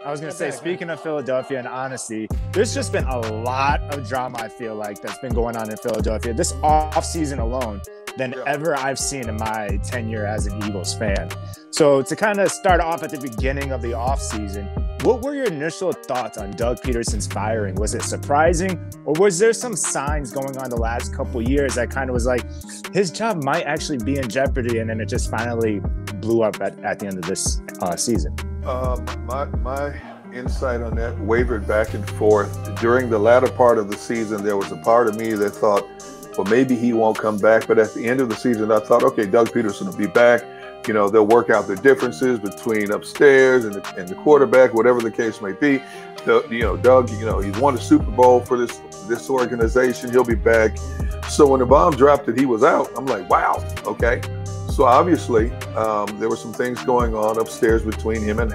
I was going to say, speaking of Philadelphia and honesty, there's just been a lot of drama, I feel like, that's been going on in Philadelphia this offseason alone than ever I've seen in my tenure as an Eagles fan. So to kind of start off at the beginning of the offseason, what were your initial thoughts on Doug Pederson's firing? Was it surprising, or was there some signs going on the last couple of years that kind of was like his job might actually be in jeopardy, and then it just finally blew up at the end of this season? My insight on that wavered back and forth. During the latter part of the season, there was a part of me that thought, well, maybe he won't come back. But at the end of the season, I thought, okay, Doug Pederson will be back. You know, they'll work out the differences between upstairs and the quarterback, whatever the case may be. Doug, he's won a Super Bowl for this organization. He'll be back. So when the bomb dropped that he was out, I'm like, wow, okay. So obviously, there were some things going on upstairs between him and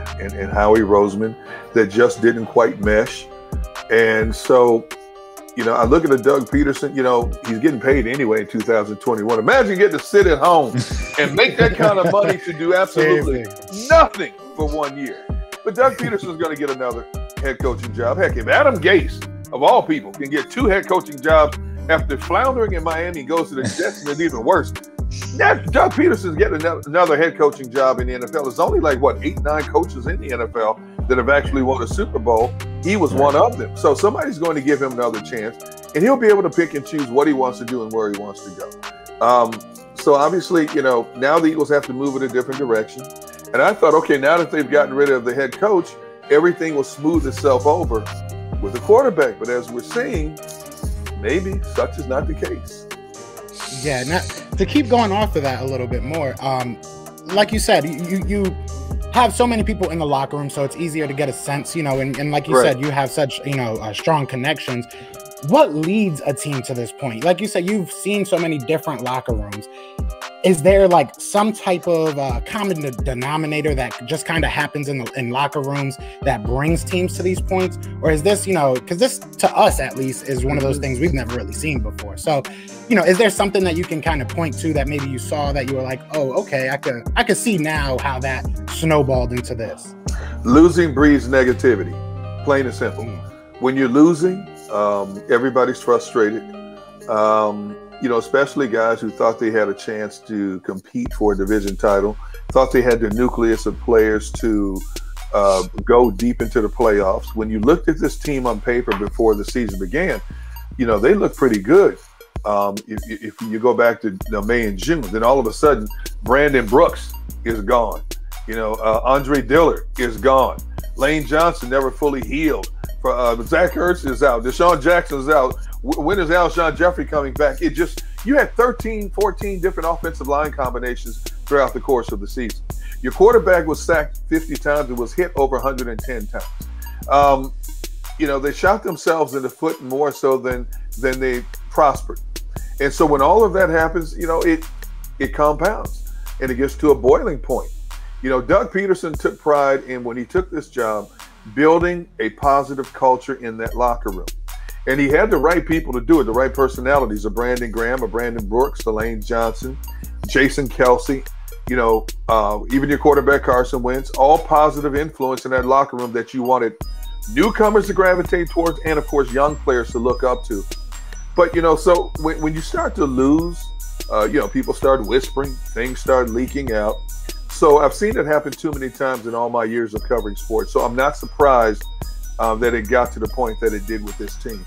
Howie Roseman that just didn't quite mesh. And so, I look at Doug Pederson, he's getting paid anyway in 2021. Imagine getting to sit at home and make that kind of money to do absolutely nothing for 1 year. But Doug Pederson's going to get another head coaching job. Heck, if Adam Gase, of all people, can get 2 head coaching jobs after floundering in Miami, goes to the Jets, and it's even worse. Doug Pederson's getting another head coaching job in the NFL. There's only 8, 9 coaches in the NFL that have actually won a Super Bowl. He was one of them. So somebody's going to give him another chance, and he'll be able to pick and choose what he wants to do and where he wants to go. So obviously, now the Eagles have to move in a different direction. And I thought, okay, now that they've gotten rid of the head coach, everything will smooth itself over with the quarterback. But as we're seeing, maybe such is not the case. Yeah, now, to keep going off of that a little bit more, like you said, you have so many people in the locker room, so it's easier to get a sense, and like you said, you have such, strong connections. What leads a team to this point? Like you said, you've seen so many different locker rooms. Is there some type of common denominator that just kind of happens in locker rooms that brings teams to these points? Or is this, because this to us at least is one of those things we've never really seen before. So, is there something that you can kind of point to that maybe you saw that you were like, oh, okay, I could see now how that snowballed into this? Losing breeds negativity, plain and simple. When you're losing, everybody's frustrated. Especially guys who thought they had a chance to compete for a division title, thought they had the nucleus of players to go deep into the playoffs. When you looked at this team on paper before the season began, they looked pretty good. If you go back to May and June, then all of a sudden, Brandon Brooks is gone. Andre Dillard is gone. Lane Johnson never fully healed. Zach Ertz is out. Deshaun Jackson is out. When is Alshon Jeffrey coming back? You had 13, 14 different offensive line combinations throughout the course of the season. Your quarterback was sacked 50 times and was hit over 110 times. They shot themselves in the foot more so than they prospered. And so when all of that happens, it compounds and it gets to a boiling point. Doug Pederson took pride in, when he took this job, building a positive culture in that locker room. And he had the right people to do it, the right personalities, a Brandon Graham, a Brandon Brooks, a Lane Johnson, Jason Kelsey, even your quarterback Carson Wentz, all positive influence in that locker room that you wanted newcomers to gravitate towards and, of course, young players to look up to. But, so when you start to lose, people start whispering, things start leaking out. So I've seen it happen too many times in all my years of covering sports. So I'm not surprised that it got to the point that it did with this team.